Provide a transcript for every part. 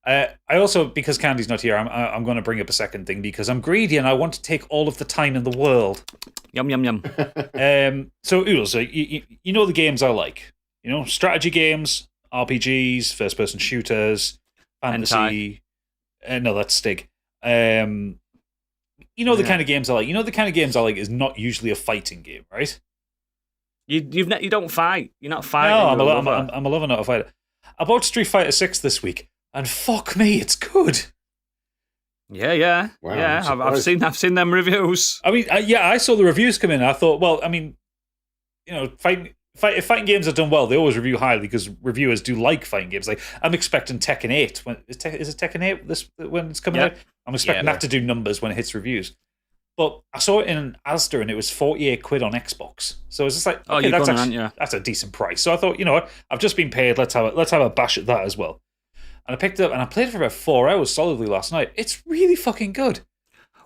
I also, because Candy's not here, I'm going to bring up a second thing because I'm greedy and I want to take all of the time in the world. Yum, yum, yum. So, Oodles, you know the games I like. You know, strategy games, RPGs, first-person shooters, fantasy. No, that's Stig. You know the kind of games I like. You know the kind of games I like is not usually a fighting game, right? You don't fight. You're not fighting. No, I'm a lover, not a fighter. I bought Street Fighter 6 this week, and fuck me, it's good. Yeah. Wow, yeah. I've seen them reviews. I mean, I saw the reviews come in. I thought, well, I mean, you know, if fighting games are done well, they always review highly because reviewers do like fighting games. Like, I'm expecting Tekken 8. Is it Tekken 8 when it's coming out? I'm expecting that to do numbers when it hits reviews. But I saw it in Asda and it was 48 quid on Xbox. So it was just like, okay, that's a decent price. So I thought, you know what, I've just been paid. Let's have a bash at that as well. And I picked it up and I played it for about 4 hours solidly last night. It's really fucking good.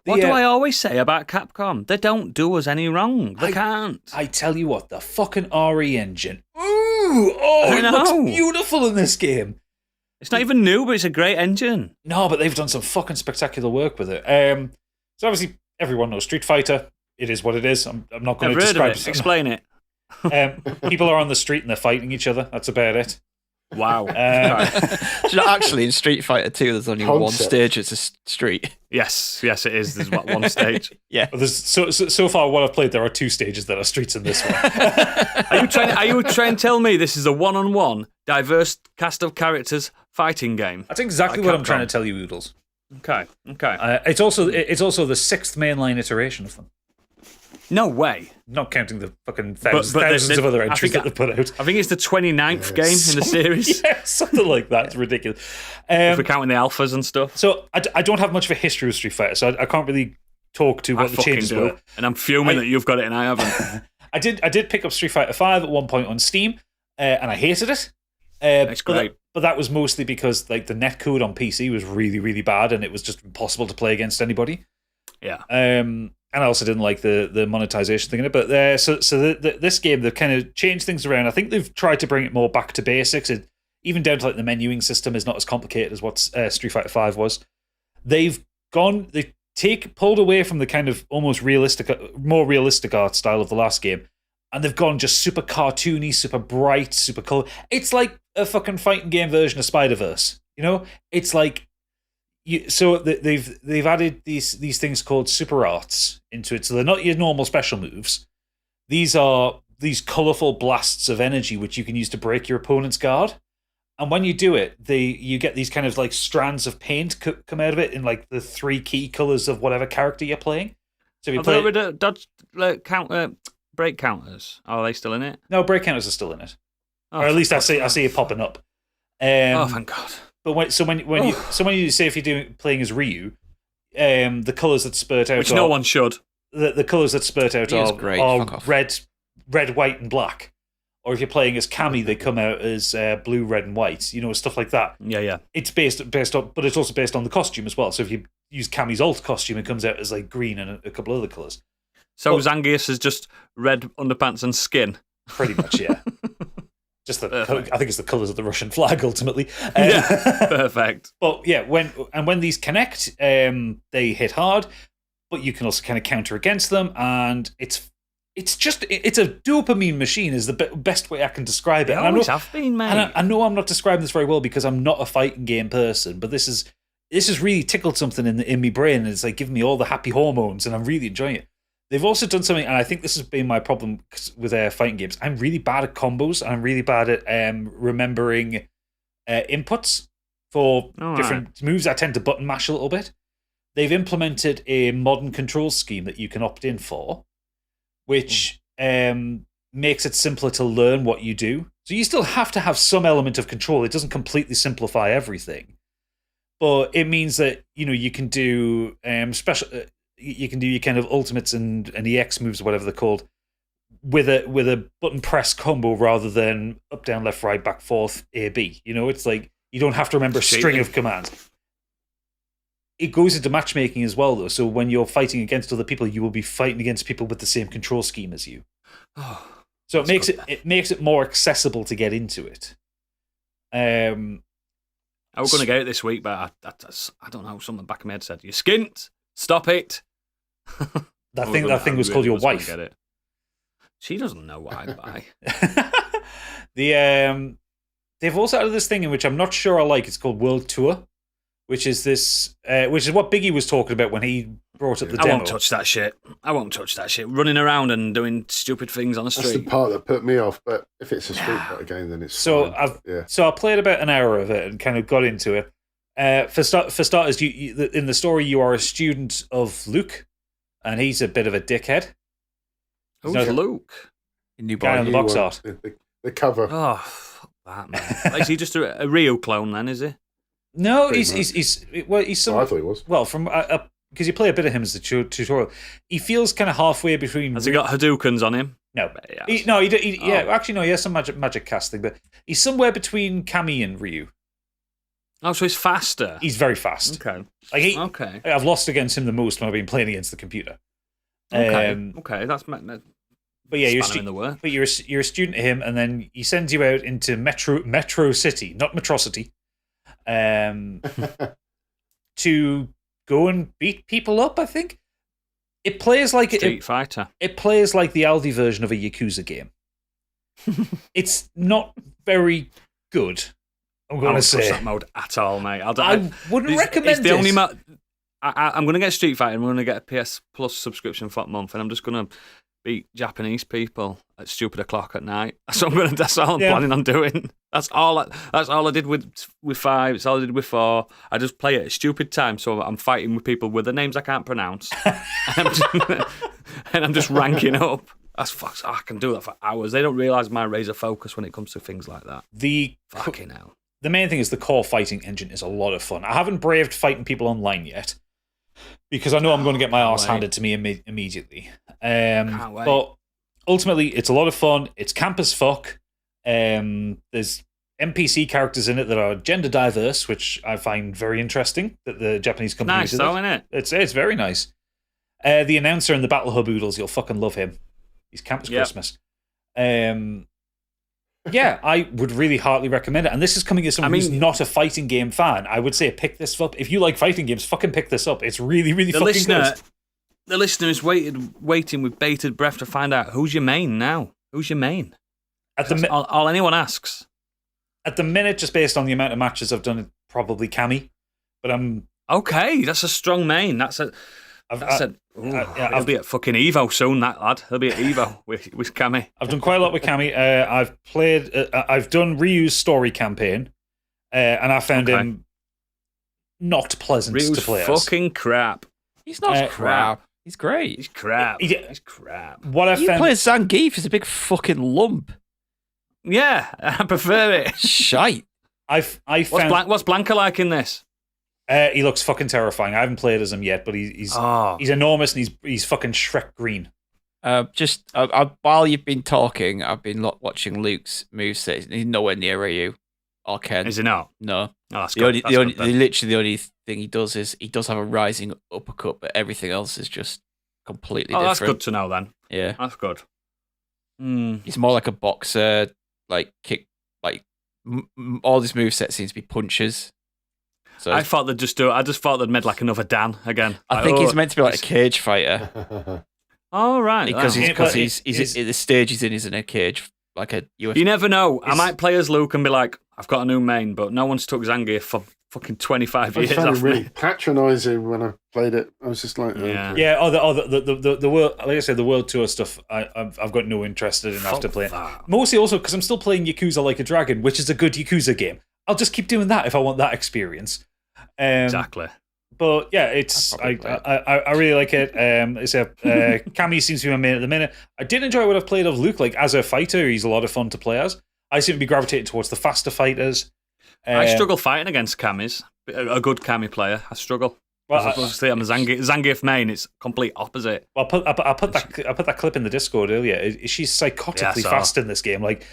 What do I always say about Capcom? They don't do us any wrong. They can't. I tell you what, the fucking RE engine. It looks beautiful in this game. It's not even new, but it's a great engine. No, but they've done some fucking spectacular work with it. So obviously, everyone knows Street Fighter. It is what it is. I'm not going to describe it. Explain it. People are on the street and they're fighting each other. That's about it. Wow. Actually, in Street Fighter 2, there's only one stage. It's a street. Yes, it is. There's one stage. Yeah. Well, there's so far what I've played, there are 2 stages that are streets in this one. Are you trying to tell me this is a one-on-one, diverse cast of characters fighting game? That's exactly what I'm trying to tell you, Oodles. Okay. It's also the 6th mainline iteration of them. No way. Not counting the fucking thousands of other entries that they've put out. I think it's the 29th game in the series. Yeah, something like that. It's ridiculous. If we're counting the alphas and stuff. So I don't have much of a history with Street Fighter, so I can't really talk to what the changes were. And I'm fuming that you've got it and I haven't. I did pick up Street Fighter 5 at one point on Steam, and I hated it. It's great. But that was mostly because like the netcode on PC was really, really bad, and it was just impossible to play against anybody. Yeah. And I also didn't like the monetization thing in it. But this game, they've kind of changed things around. I think they've tried to bring it more back to basics. Even down to like the menuing system is not as complicated as what Street Fighter 5 was. They've pulled away from the kind of almost more realistic art style of the last game, and they've gone just super cartoony, super bright, super color. It's like a fucking fighting game version of Spider-Verse. You know, it's like. So they've added these things called super arts into it. So they're not your normal special moves. These are these colourful blasts of energy which you can use to break your opponent's guard. And when you do it, you get these kind of like strands of paint come out of it in like the 3 key colours of whatever character you're playing. So if you play dodge break counters. Are they still in it? No, break counters are still in it. Or at least I see it popping up. Thank God. But when you say if you're playing as Ryu, the colours that spurt out, which no one should. The colours that spurt out are red, white, and black. Or if you're playing as Cammy, they come out as blue, red, and white. You know, stuff like that. Yeah. It's based on, but it's also based on the costume as well. So if you use Cammy's alt costume, it comes out as like green and a couple other colours. So Zangief is just red underpants and skin. Pretty much, yeah. Just I think it's the colours of the Russian flag ultimately. Yeah, perfect. But yeah, when these connect, they hit hard, but you can also kind of counter against them, and it's a dopamine machine is the best way I can describe it. They always have been, mate. And I know I'm not describing this very well because I'm not a fighting game person, but this has really tickled something in my brain, and it's like giving me all the happy hormones, and I'm really enjoying it. They've also done something, and I think this has been my problem with fighting games. I'm really bad at combos, and I'm really bad at remembering inputs for different moves. I tend to button mash a little bit. They've implemented a modern control scheme that you can opt in for, which makes it simpler to learn what you do. So you still have to have some element of control. It doesn't completely simplify everything, but it means that you can do special. You can do your kind of ultimates and EX moves or whatever they're called with a button press combo rather than up, down, left, right, back, forth, A, B. You know, it's like you don't have to remember a string of commands. It goes into matchmaking as well, though. So when you're fighting against other people, you will be fighting against people with the same control scheme as you. So it makes it more accessible to get into it. And I was going to get it this week, but I don't know. Something back of my head said, "You're skint. Stop it." That thing was called your wife. Get it. She doesn't know what I buy. They've also added this thing in which I'm not sure I like. It's called World Tour, which is what Biggie was talking about when he brought up the demo. I won't touch that shit. Running around and doing stupid things on the street. That's the part that put me off. But if it's a Street Fighter game, then it's fine. So I played about an hour of it and kind of got into it. For starters, in the story, you are a student of Luke, and he's a bit of a dickhead. Who's Luke? Guy on the box art. The cover. Oh, fuck that, man. Is he just a Ryu clone then, is he? No, he's some. I thought he was. Well, from because you play a bit of him as the tutorial, he feels kind of halfway between. Has he got Hadoukens on him? No, Yeah, actually no, he has some magic casting, but he's somewhere between Kami and Ryu. Oh, so he's faster. He's very fast. Okay. Okay. I've lost against him the most when I've been playing against the computer. Okay, that's. But yeah, you're a student of him, and then he sends you out into Metro City, not Metrocity, to go and beat people up. I think it plays like Street Fighter. It plays like the Aldi version of a Yakuza game. It's not very good. I'm going to say push that mode at all, mate. I wouldn't recommend it. I'm going to get Street Fighter and I'm going to get a PS Plus subscription for a month, and I'm just going to beat Japanese people at stupid o'clock at night. That's all I'm planning on doing. That's all I did with 5. That's all I did with 4. I just play it at stupid time, so I'm fighting with people with the names I can't pronounce, and I'm just ranking up. I can do that for hours. They don't realise my razor focus when it comes to things like that. Fucking hell. The main thing is the core fighting engine is a lot of fun. I haven't braved fighting people online yet, because I know I'm going to get my arse handed to me immediately. But ultimately, it's a lot of fun. It's camp as fuck. There's NPC characters in it that are gender diverse, which I find very interesting that the Japanese company nice, though, isn't it? It's very nice. The announcer in the Battle Hub Oodles, you'll fucking love him. He's camp as Christmas. Yeah, I would really heartily recommend it. And this is coming as someone who's not a fighting game fan. I would say pick this up. If you like fighting games, fucking pick this up. It's really, really fucking good. The listener is waiting with bated breath to find out who's your main now. Who's your main? All anyone asks. At the minute, just based on the amount of matches I've done, probably Kami. But I'm okay. That's a strong main. He'll be at fucking Evo soon. That lad. He'll be at Evo with Kami. I've done quite a lot with Kami. I've done Ryu's story campaign, and I found him not pleasant to play as. Fucking crap. He's not crap. He's great. He's crap. He's crap. What I found... play Zangief is a big fucking lump. Yeah, I prefer it. Shite. What's Blanca like in this? He looks fucking terrifying. I haven't played as him yet, but he's enormous and he's fucking Shrek green. While you've been talking, I've been watching Luke's moveset. He's nowhere near Ryu or Ken. Is he not? No. Oh, that's good. Literally the only thing he does is he does have a rising uppercut, but everything else is just completely different. That's good to know then. Yeah. That's good. He's more like a boxer, like kick, like all his moveset seems to be punches. So I thought they'd just do it. I just thought they'd made like another Dan again. I think he's meant to be like a cage fighter. Oh, right. Because he's the stage he's in is in a cage, like a UFC. You never know. I might play as Luke and be like, I've got a new main, but no one's took Zangief for fucking 25 years. I found off it really me. patronising when I played it. I was just like, yeah. The world, like I said, the World Tour stuff. I've got no interest in after playing. Mostly also because I'm still playing Yakuza Like a Dragon, which is a good Yakuza game. I'll just keep doing that if I want that experience. Exactly. But yeah, I really like it. Kami seems to be my main at the minute. I did enjoy what I've played of Luke. Like as a fighter, he's a lot of fun to play as. I seem to be gravitating towards the faster fighters. I struggle fighting against Kamis. A good Kami player, I struggle. Well, obviously, I'm a Zangief main. It's complete opposite. Well, I put that clip in the Discord earlier. She's psychotically fast in this game. Like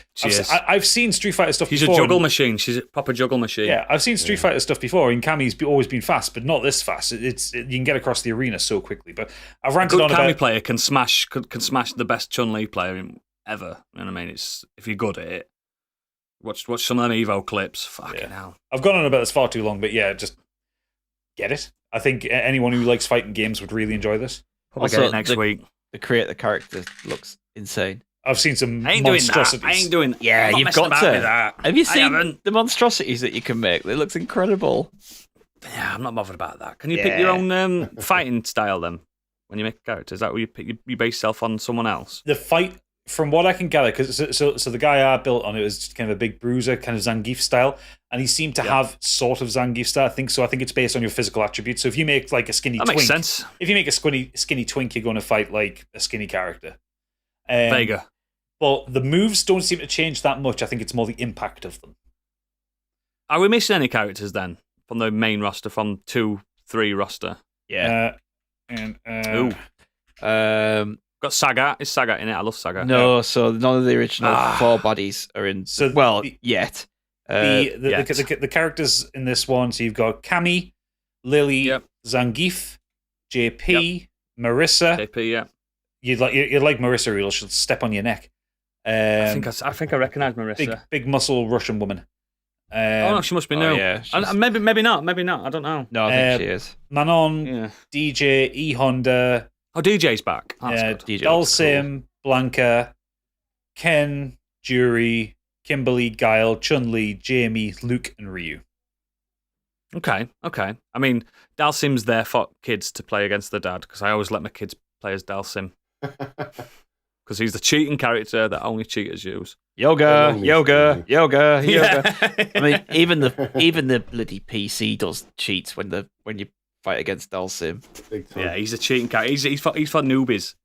I've seen Street Fighter stuff. She's before. A juggle machine. She's a proper juggle machine. Yeah, I've seen Street Fighter stuff before, and Kami's always been fast, but not this fast. You can get across the arena so quickly. But I've ranted on about. A good Kami player can smash the best Chun-Li player ever. You know what I mean? It's if you're good at it. Watch some of them Evo clips. Fucking hell. I've gone on about this far too long, but yeah, just get it. I think anyone who likes fighting games would really enjoy this. Probably get it next week. The creator character looks insane. I've seen some I ain't monstrosities. doing that. I ain't doing that. Yeah, you've got to. That. Have you seen the monstrosities that you can make? It looks incredible. Yeah, I'm not bothered about that. Can you pick your own fighting style then when you make a character? Is that where you pick? You base yourself on someone else? The fight, from what I can gather, because so the guy I built on it was kind of a big bruiser, kind of Zangief style, and he seemed to have sort of Zangief style. I think so. I think it's based on your physical attributes. So if you make like a skinny twink, makes sense. If you make a skinny twink, you're going to fight like a skinny character. Vega. But the moves don't seem to change that much. I think it's more the impact of them. Are we missing any characters then from the main roster, from 2-3 roster? Yeah. Got Sagat. Is Sagat in it? I love Sagat. No, so none of the original 4 bodies are in. So yet. The characters in this one, so you've got Cammy, Lily, Zangief, JP, Marissa. JP, yeah. You'd like Marissa, or she'll step on your neck. I think I recognise Marissa. Big muscle Russian woman. No, she must be new. Yeah, maybe not. I don't know. No, I think she is. Manon, DJ, E Honda. Oh, DJ's back. That's good. Dalsim, cool. Blanca, Ken, Jury, Kimberly, Guile, Chun-Li, Jamie, Luke, and Ryu. Okay. I mean, Dalsim's there for kids to play against their dad, because I always let my kids play as Dalsim. Because he's the cheating character that only cheaters use. Yoga. Yeah. I mean, even the bloody PC does cheats when you fight against Dalsim. Yeah, he's a cheating character. He's for newbies.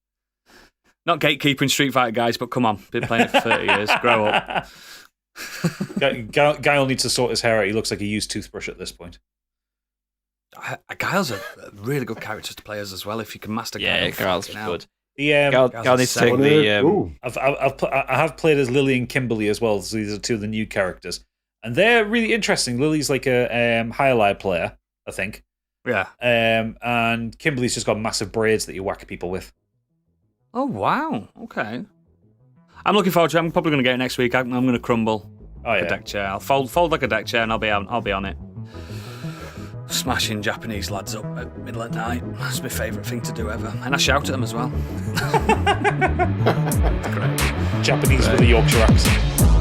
Not gatekeeping Street Fighter guys, but come on, been playing it for 30 years. Grow up. Guile needs to sort his hair out. He looks like a used toothbrush at this point. Guile's a really good character to play as well. If you can master Guile. Yeah, Guile's good. Guile needs to take the. I have played as Lily and Kimberly as well. So these are 2 of the new characters, and they're really interesting. Lily's like a highlight player, I think. Yeah. And Kimberly's just got massive braids that you whack people with. Oh wow! Okay. I'm looking forward to it. I'm probably going to get it next week. I'm going to crumble a deck chair. I'll fold like a deck chair, and I'll be on it. Smashing Japanese lads up at middle of the night. That's my favourite thing to do ever. And I shout at them as well. Great. Japanese with a Yorkshire accent.